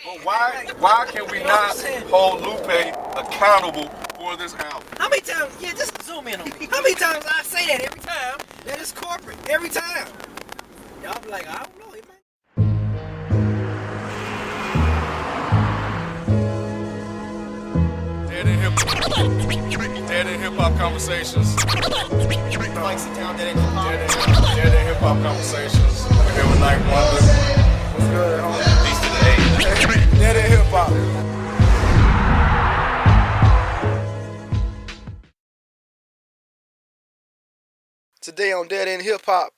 Why can we not hold Lupe accountable for this album? How many times? Yeah, just zoom in on me. How many times I say that every time? That is corporate. Every time. Y'all be like, I don't know. It might. Dead in hip hop conversations. Mike's in town. Dead in hip hop conversations. We're here with Night Wonder. What's good, homie? Peace to the A. Dead in hip hop. Today on Dead End Hip Hop,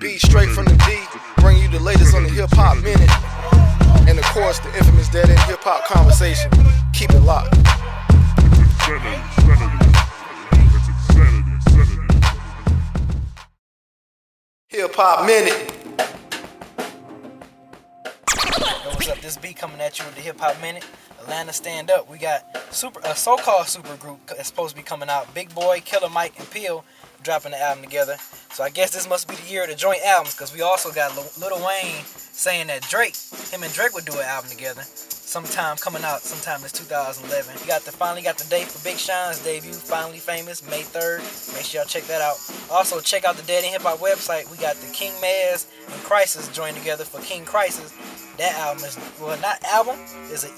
be straight from the D, bring you the latest on the Hip Hop Minute, and of course the infamous Dead End Hip Hop Conversation. Keep it locked. Hip Hop Minute. Yo, what's up? This beat coming at you with the Hip Hop Minute. Atlanta Stand Up. We got a so-called super group that's supposed to be coming out. Big Boy, Killer Mike, and Peel dropping the album together. So I guess this must be the year of the joint albums, because we also got Lil Wayne saying that him and Drake would do an album together sometime coming out sometime this 2011. We finally got the date for Big Sean's debut, Finally Famous, May 3rd. Make sure y'all check that out. Also check out the Dead End Hip Hop website. We got the King Maz and Crisis joined together for King Crisis. That album is, well, not album, it's an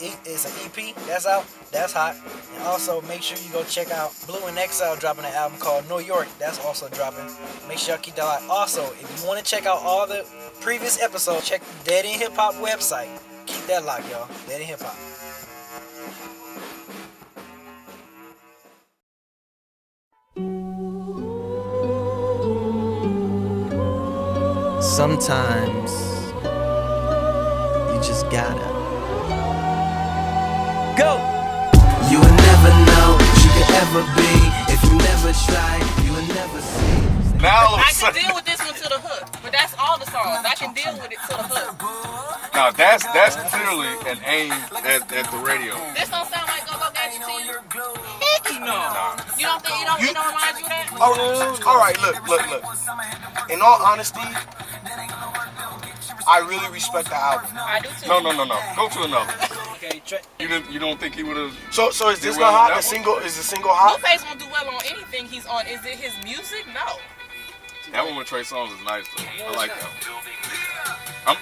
EP that's out, that's hot. And also make sure you go check out Blue and Exile dropping an album called New York, that's also dropping. Make sure y'all keep that out. Also, if you want to check out all the previous episodes, check the Dead End Hip Hop website. Keep that locked, y'all. Dead End Hip Hop. Sometimes you just gotta go. You will never know what you could ever be. If you never try, you will never see. Now I can deal with this one to the hook, but that's all the songs. I can deal with it to the hook. now that's clearly an aim at the radio. This don't sound like Go Go Gadget to you. Heck no. You don't think it don't remind you of that? All right, look. In all honesty, I really respect the album. I do too. No. Go to another. Okay, You don't think he would have? So is this not hot? Is the single hot? Lupe's won't do well on anything he's on. Is it his music? No. That one with Trey Songz is nice though. I like that one.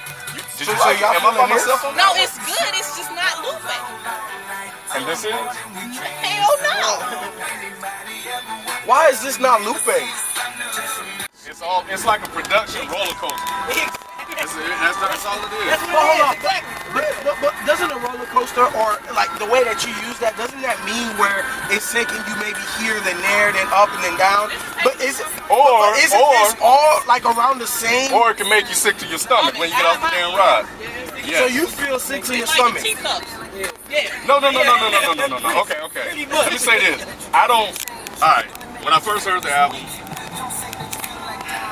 Did So you say y'all am I by feeling this? myself on No, that? it's good. It's just not Lupe. And this is? Hell no. Why is this not Lupe? It's like a production roller coaster. That's all it is. But hold on. But doesn't a roller coaster, or like the way that you use that, doesn't that mean where it's taking you maybe here, then there, then up, and then down? But isn't this all like around the same? Or it can make you sick to your stomach when you get off the damn ride. So you feel sick to your It's stomach? like teacups. Yeah. No. Okay. Let me say this. Alright, when I first heard the album,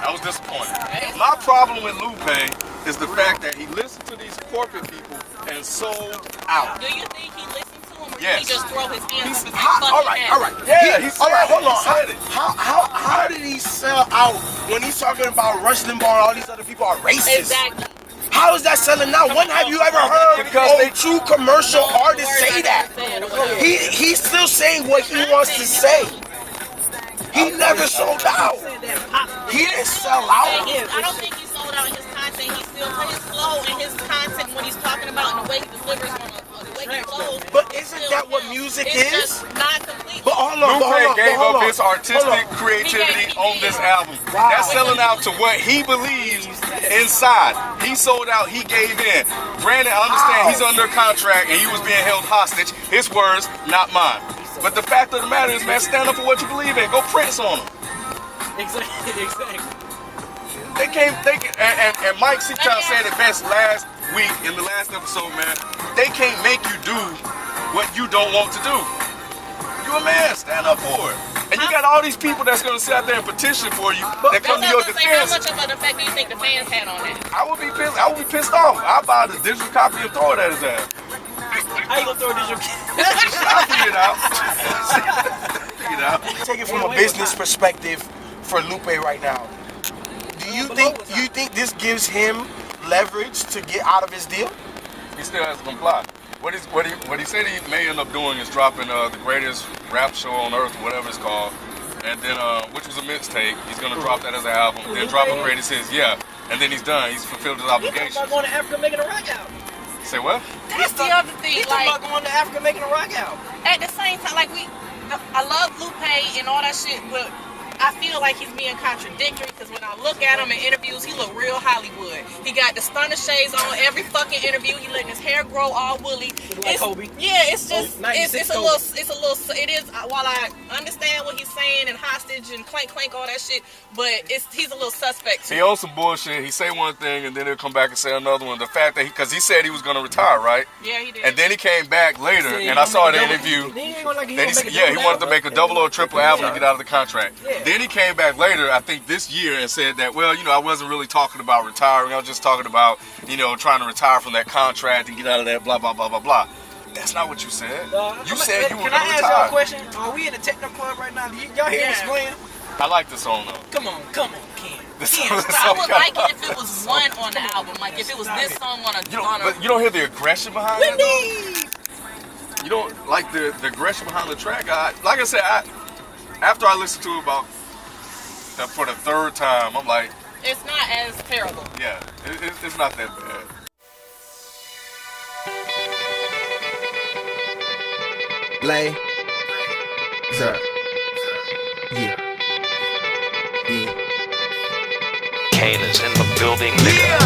I was disappointed. My problem with Lupe is the fact that he listened to these corporate people and sold out. Do you think he listened to him, or Yes. did he just throw his hands up and All right. Yeah, he said all right. it. Hold on. He said it. How did he sell out when he's talking about Rush Limbaugh and all these other people are racist? Exactly. How is that selling out? When have you ever heard a true commercial artist say that? He's still saying what he wants to say. He never sold out. He didn't sell out. I don't think he sold out in his content. He still put his flow and his content when he's talking about and the way he delivers on the way he flows. But isn't that what music it's is? Just not complete. But hold on. Lupe gave up his Hold artistic on. creativity on this album. That's selling out to what he believes inside. He sold out, he gave in. Granted, I understand he's under contract and he was being held hostage. His words, not mine. But the fact of the matter is, man, stand up for what you believe in. Go Prince on them. Exactly. And Mike C. Town said it best last week in the last episode, man. They can't make you do what you don't want to do. You a man, stand up for it. And you got all these people that's gonna sit out there and petition for you that come to your Say, how defense. much of an effect do you think the fans had on that? I would be pissed off. I'd buy the digital copy and throw it at his ass. How you gonna throw this? I'll figure it out. Take it from a business perspective for Lupe right now. Do you think this gives him leverage to get out of his deal? He still has to comply. What he said he may end up doing is dropping the greatest rap show on earth, whatever it's called, and then which was a mixtape. He's gonna drop that as an album, then drop a greatest hits. Yeah, and then he's done. He's fulfilled his obligation. He's talking about going to Africa making a rock album. Say what? That's the other thing. He's talking about going to Africa making a rock album. At the same time, like I love Lupe and all that shit, but I feel like he's being contradictory because when I look at him in interviews, he look real Hollywood. He got the stunner shades on every fucking interview. He letting his hair grow all woolly. Like Kobe. Yeah, it's just it's a little. It is. While I understand what he's saying and hostage and clank all that shit, but he's a little suspect too. He owns some bullshit. He say one thing and then he'll come back and say another one. The fact that because he said he was gonna retire, right? Yeah, he did. And then he came back later, and I saw the interview. He wanted to make a double or triple album to get out of the contract. Yeah. Then he came back later, I think this year, and said that, well, I wasn't really talking about retiring. I was just talking about, trying to retire from that contract and get out of that, blah, blah, blah, blah, blah. That's not what you said. You said you were going to retire. Can I ask y'all a question? Are we in the techno club right now? Y'all hear this playing? I like the song, though. Come on, Ken. I would like it if it was one on the album. Like, if it was this song on a... But you don't hear the aggression behind it, though? You don't like the aggression behind the track? Like I said, after I listened to it for the third time, I'm like... It's not as terrible. Yeah, it's not that bad. Lay. Sir. Yeah. Kane is in the building, nigga.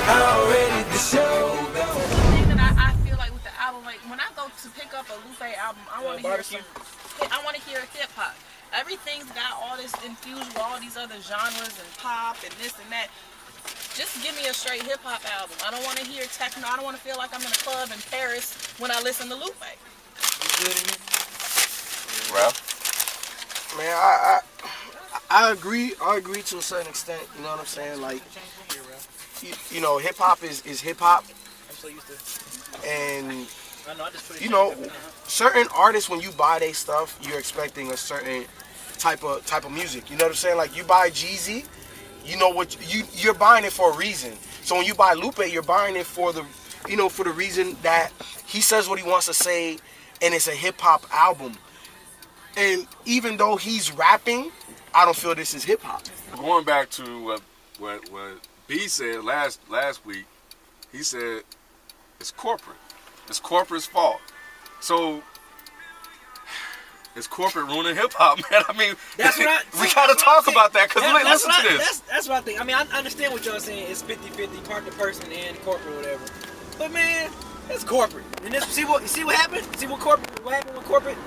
Already the show. The thing that I feel like with the album, like when I go to pick up a Lupe album, I want to hear hip hop. Everything's got all this infused with all these other genres and pop and this and that. Just give me a straight hip hop album. I don't want to hear techno. I don't want to feel like I'm in a club in Paris when I listen to Lupe. Ralph? Man, I agree. I agree to a certain extent. You know what I'm saying? Like, hip hop is hip hop, and certain artists, when you buy their stuff, you're expecting a certain type of music. You know what I'm saying? Like, you buy Jeezy, you know what you're buying it for a reason. So when you buy Lupe, you're buying it for the for the reason that he says what he wants to say, and it's a hip hop album. And even though he's rapping, I don't feel this is hip hop. Going back to what B said last week, he said it's corporate. It's corporate's fault. So it's corporate ruining hip hop, man. I mean, we gotta talk about that because listen to this. That's what I think. I mean, I understand what y'all saying. It's 50-50, partner person and corporate, whatever. But man, it's corporate. And see what happened? What happened with corporate?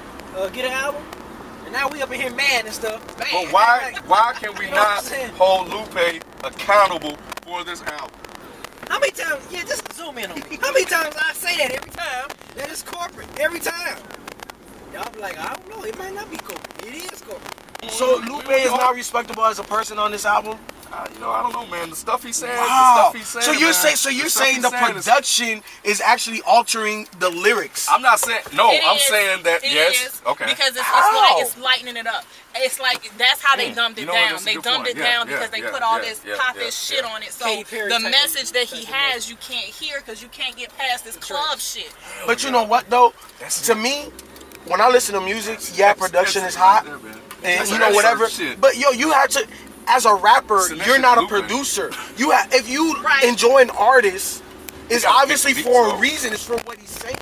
Get an album. And now we up in here mad and stuff. Man, but why can we not hold Lupe accountable for this album? How many times? Yeah, just zoom in on me. How many times I say that every time? That is corporate. Every time. Y'all be like, I don't know. It might not be corporate. It is corporate. So Lupe is not respectable as a person on this album? I don't know, man. The stuff he said, Wow. the stuff he said. So you're saying the production is actually altering the lyrics? I'm not saying I'm saying that yes. Okay. Because it's lightening it up. It's like that's how they dumbed it down. They dumbed it down because they put all this popish shit on it. So the message that he has you can't hear because you can't get past this club shit. But you know what though? To me, when I listen to music, production is hot, and whatever. But you had to. As a rapper, you're not a producer. If you enjoy an artist, it's obviously for a reason. It's for what he's saying.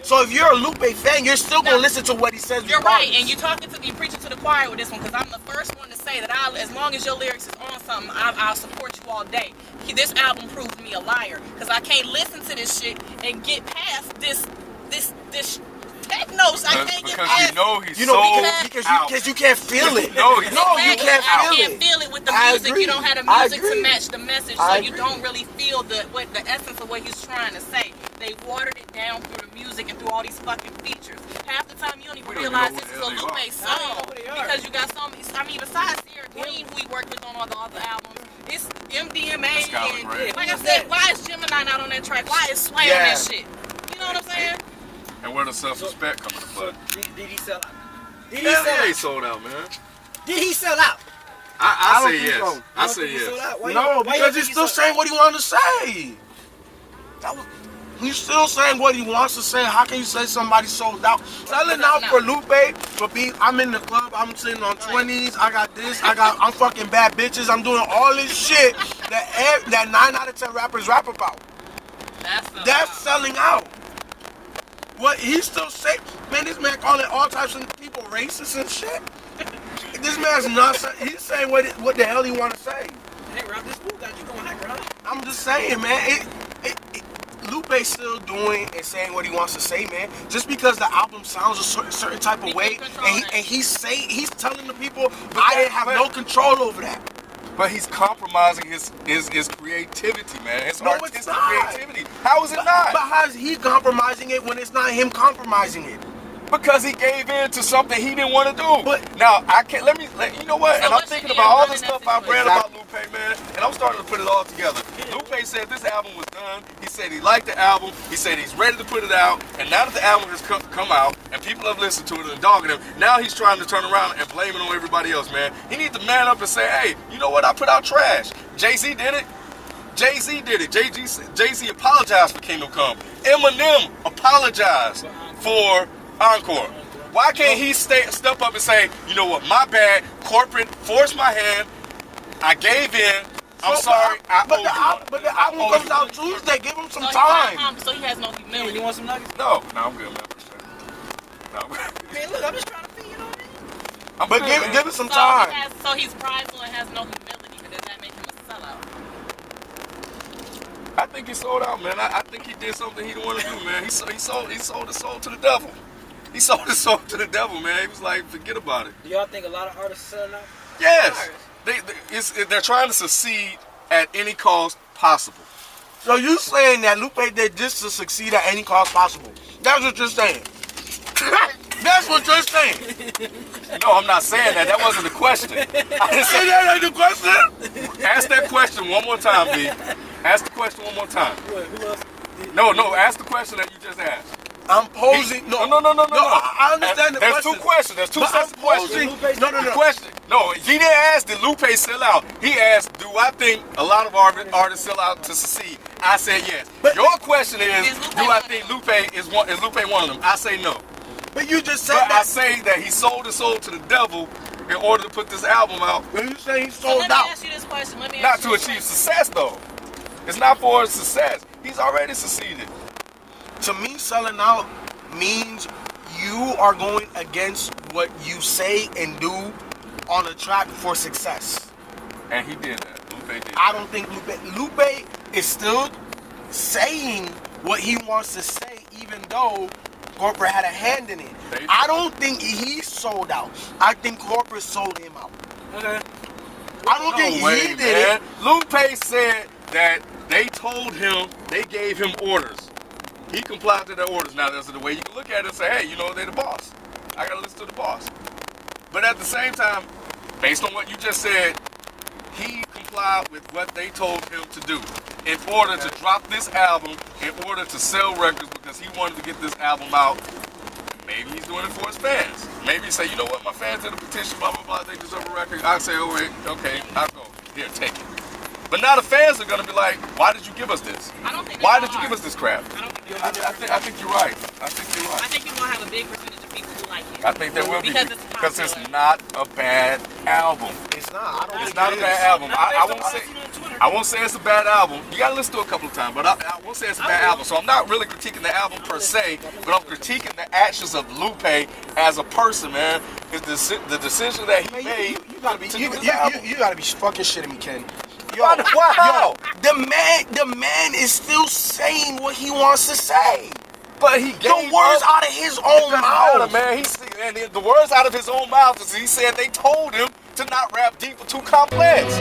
So if you're a Lupe fan, you're still gonna listen to what he says. You're right, and you're preaching to the choir with this one because I'm the first one to say that as long as your lyrics is on something, I'll support you all day. This album proved me a liar because I can't listen to this shit and get past this techno. I can't get past. Because you can't feel it. You can't feel it with the music. You don't have the music to match the message, so you don't really feel the essence of what he's trying to say. They watered it down through the music and through all these fucking features. Half the time you don't even realize this is a Lupe song because you got some. I mean, besides Sierra Green, who he worked with on all the other albums, it's MDMA and like I said, why is Gemini not on that track? Why is Sway on that shit? You know what I'm saying? And where does self-respect come into play? Did he sell out? He sold out, man. Did he sell out? I say yes. I say yes. No, because he's still saying what he wanted to say. He's still saying what he wants to say. How can you say somebody sold out? Selling out for Lupe, I'm in the club, I'm sitting on 20s, I got this, I'm fucking bad bitches, I'm doing all this shit that 9 out of 10 rappers rap about. That's selling out. What he's still saying, man, this man calling all types of people racist and shit. This man's not saying, he's saying what the hell he want to say. Hey, Rob, this fool got you going high, bro. I'm just saying, man, Lupe's still doing and saying what he wants to say, man. Just because the album sounds a certain type of way, and he's telling the people, I have no control over that. But he's compromising his creativity, man. His artistic creativity. How is it not? But how is he compromising it when it's not him compromising it? Because he gave in to something he didn't want to do. But now I can't. You know what? And I'm thinking about all the stuff I've read about Lupe, man, and I'm starting to put it all together. Lupe said this album was done. He said he liked the album. He said he's ready to put it out. And now that the album has come out and people have listened to it and dogging him, now he's trying to turn around and blame it on everybody else, man. He needs to man up and say, hey, you know what? I put out trash. Jay-Z did it. Jay-Z did it. Jay-Z apologized for Kingdom Come. Eminem apologized for Encore. Why can't he step up and say, you know what, my bad, corporate forced my hand, I gave in, I'm sorry, I owe you. But the album comes out Tuesday, give him some time. So he has no humility. You want some nuggets? No, I'm good, man. No, I'm good. Man, look, I'm just trying to feed you, know what I mean? But give it some time. So he's prideful and has no humility, but does that make him a sellout? I think he sold out, man. I think he did something he didn't want to do, man. He sold his soul to the devil. He sold his soul to the devil, man. He was like, forget about it. Do y'all think a lot of artists are selling out? Yes. They're trying to succeed at any cost possible. So you saying that Lupe did this to succeed at any cost possible? That's what you're saying. That's what you're saying. No, I'm not saying that. That wasn't the question. I didn't say that ain't the question. Ask that question one more time, B. Ask the question one more time. No, ask the question that you just asked. I'm posing. No. I understand the There's question. Two questions. There's two sets of questions. No. Question. No, he didn't ask, did Lupe sell out? He asked, do I think a lot of artists sell out to succeed? I said yes. But your question is, do I think Lupe is Lupe one of them? I say no. But you just said I say that he sold his soul to the devil in order to put this album out. But you say he sold out. Let me ask you this question. Not to achieve success, though. It's not for success. He's already succeeded. To me, selling out means you are going against what you say and do on a track for success. And he did that. Lupe did. I don't think Lupe is still saying what he wants to say, even though corporate had a hand in it. I don't think he sold out. I think corporate sold him out. Okay. I don't think he did it. Lupe said that they told him, they gave him orders. He complied to their orders. Now, there's the way you can look at it and say, hey, you know, they're the boss. I got to listen to the boss. But at the same time, based on what you just said, he complied with what they told him to do in order to drop this album, in order to sell records, because he wanted to get this album out. Maybe he's doing it for his fans. Maybe he say, you know what, my fans did a petition, blah, blah, blah, they deserve a record. I say, oh, wait, okay, I'll go. Here, take it. But now the fans are going to be like, why did you give us this? I don't think Why did you give us this crap? I don't think I think you're right. I think you're right. I think you're going to have a big percentage of people who like it. I think there will be. Because it's popular. not a bad album. It's not. It's not a bad album. I won't say it's a bad album. You got to listen to it a couple of times, but I won't say it's a bad album. So I'm not really critiquing the album per se, but I'm critiquing the actions of Lupe as a person, man. It's the decision that he made. You gotta be. You album. gotta be fucking shitting me, Ken. Wow. Yo, the man is still saying what he wants to say. But he gave the words out of his own mouth. Man, the words out of his own mouth is he said they told him to not rap deep or too complex.